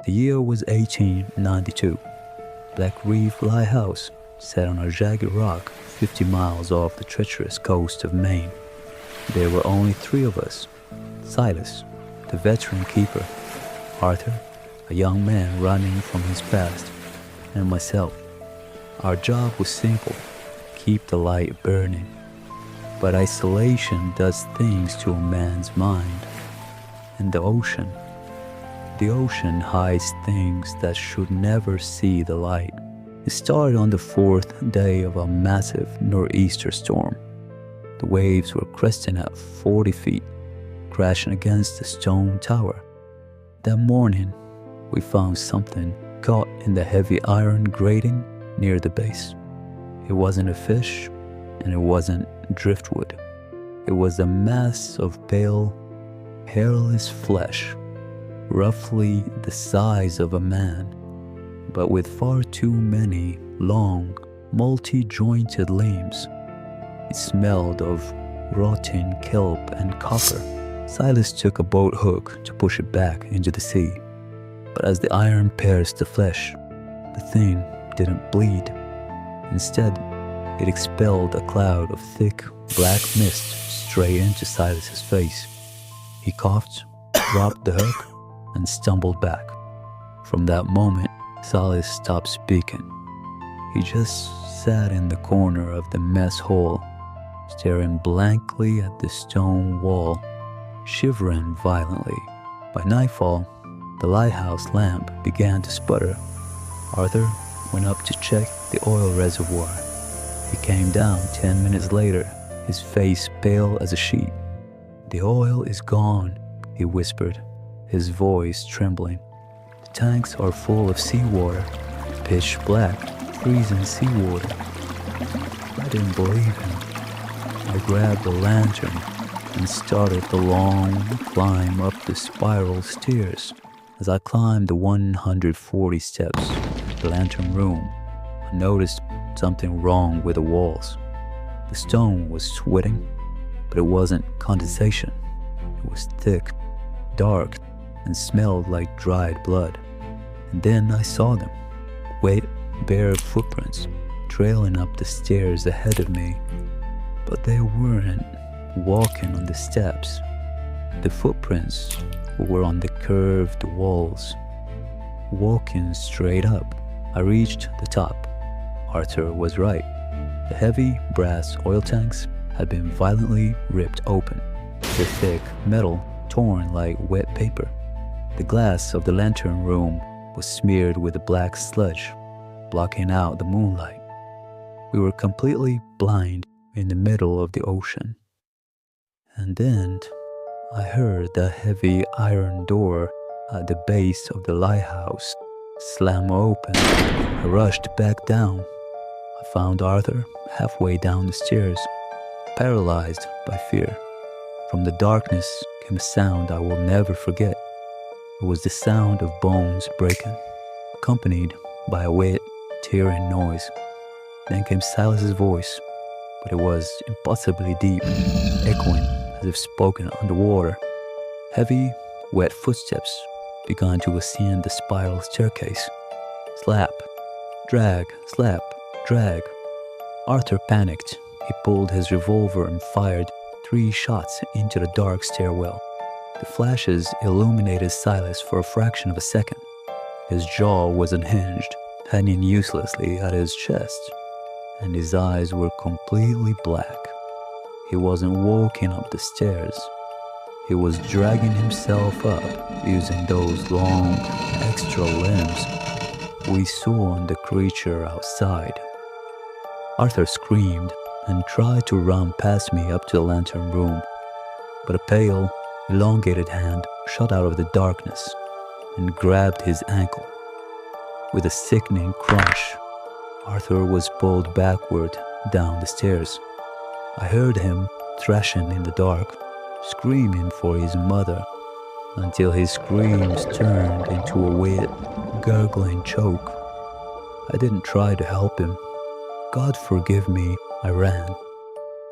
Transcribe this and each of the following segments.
The year was 1892. Black Reef Lighthouse sat on a jagged rock 50 miles off the treacherous coast of Maine. There were only 3 of us: Silas, the veteran keeper; Arthur, a young man running from his past; and myself. Our job was simple: keep the light burning. But isolation does things to a man's mind. And the ocean hides things that should never see the light. It started on the 4th day of a massive nor'easter storm. The waves were cresting at 40 feet, crashing against the stone tower. That morning, we found something caught in the heavy iron grating near the base. It wasn't a fish, and it wasn't driftwood. It was a mass of pale, hairless flesh, roughly the size of a man, but with far too many long, multi-jointed limbs. It smelled of rotting kelp and copper. Silas took a boat hook to push it back into the sea, but as the iron pierced the flesh, the thing didn't bleed. Instead, it expelled a cloud of thick, black mist straight into Silas's face. He coughed, dropped the hook, and stumbled back. From that moment, Silas stopped speaking. He just sat in the corner of the mess hall, staring blankly at the stone wall, shivering violently. By nightfall, the lighthouse lamp began to sputter. Arthur went up to check the oil reservoir. He came down 10 minutes later, his face pale as a sheet. "The oil is gone," he whispered, his voice trembling. "The tanks are full of seawater, pitch black, freezing seawater." I didn't believe him. I grabbed a lantern and started the long climb up the spiral stairs. As I climbed the 140 steps to the lantern room, I noticed something wrong with the walls. The stone was sweating, but it wasn't condensation. It was thick, dark, and smelled like dried blood. And then I saw them, wet, bare footprints trailing up the stairs ahead of me. But they weren't walking on the steps. The footprints were on the curved walls, walking straight up. I reached the top. Arthur was right. The heavy brass oil tanks had been violently ripped open, the thick metal torn like wet paper. The glass of the lantern room was smeared with a black sludge, blocking out the moonlight. We were completely blind in the middle of the ocean. And then I heard the heavy iron door at the base of the lighthouse slam open. I rushed back down. I found Arthur halfway down the stairs, paralyzed by fear. From the darkness came a sound I will never forget. It was the sound of bones breaking, accompanied by a wet, tearing noise. Then came Silas's voice, but it was impossibly deep, echoing as if spoken underwater. Heavy, wet footsteps began to ascend the spiral staircase. Slap, drag, slap, drag. Arthur panicked. He pulled his revolver and fired 3 shots into the dark stairwell. The flashes illuminated Silas for a fraction of a second. His jaw was unhinged, hanging uselessly at his chest, and his eyes were completely black. He wasn't walking up the stairs. He was dragging himself up using those long, extra limbs we saw on the creature outside. Arthur screamed and tried to run past me up to the lantern room, but a pale, elongated hand shot out of the darkness and grabbed his ankle. With a sickening crunch, Arthur was pulled backward down the stairs. I heard him thrashing in the dark, screaming for his mother, until his screams turned into a wet, gurgling choke. I didn't try to help him. God forgive me, I ran.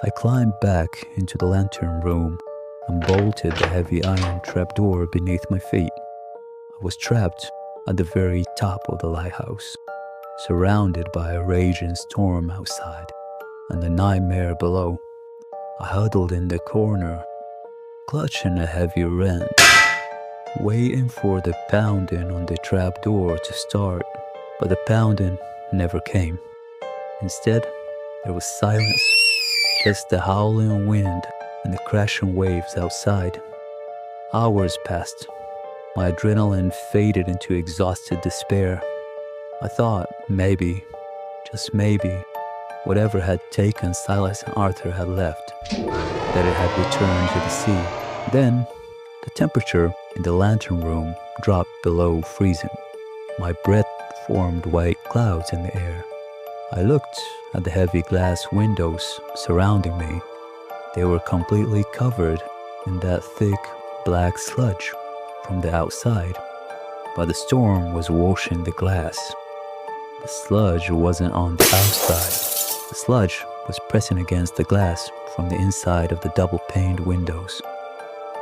I climbed back into the lantern room and bolted the heavy iron trapdoor beneath my feet. I was trapped at the very top of the lighthouse, surrounded by a raging storm outside and a nightmare below. I huddled in the corner, clutching a heavy wrench, waiting for the pounding on the trap door to start, but the pounding never came. Instead, there was silence, just the howling wind and the crashing waves outside. Hours passed. My adrenaline faded into exhausted despair. I thought maybe, just maybe, whatever had taken Silas and Arthur had left, that it had returned to the sea. Then, the temperature in the lantern room dropped below freezing. My breath formed white clouds in the air. I looked at the heavy glass windows surrounding me. They were completely covered in that thick black sludge from the outside, but the storm was washing the glass. The sludge wasn't on the outside. The sludge was pressing against the glass from the inside of the double-paned windows,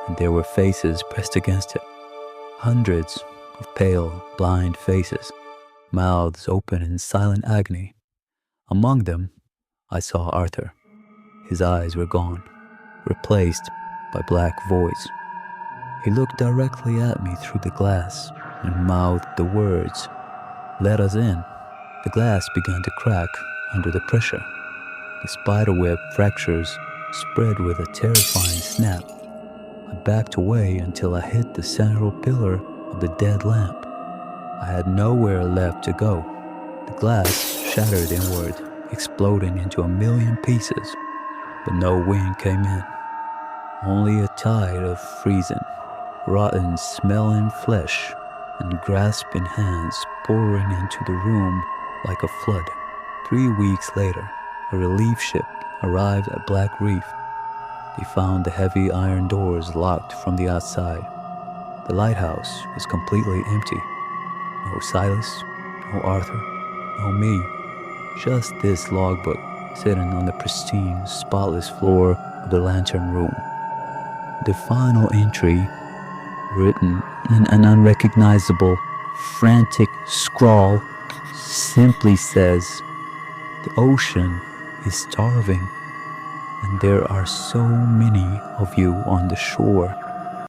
and there were faces pressed against it. Hundreds of pale, blind faces, mouths open in silent agony. Among them, I saw Arthur. His eyes were gone, replaced by black voids. He looked directly at me through the glass and mouthed the words, "Let us in." The glass began to crack under the pressure. The spiderweb fractures spread with a terrifying snap. I backed away until I hit the central pillar of the dead lamp. I had nowhere left to go. The glass shattered inward, exploding into a million pieces, but no wind came in. Only a tide of freezing, rotten smelling flesh and grasping hands pouring into the room like a flood. 3 weeks later, a relief ship arrived at Black Reef. They found the heavy iron doors locked from the outside. The lighthouse was completely empty. No Silas, no Arthur, no me. Just this logbook sitting on the pristine, spotless floor of the lantern room. The final entry, written in an unrecognizable, frantic scrawl, simply says, "The ocean is starving, and there are so many of you on the shore."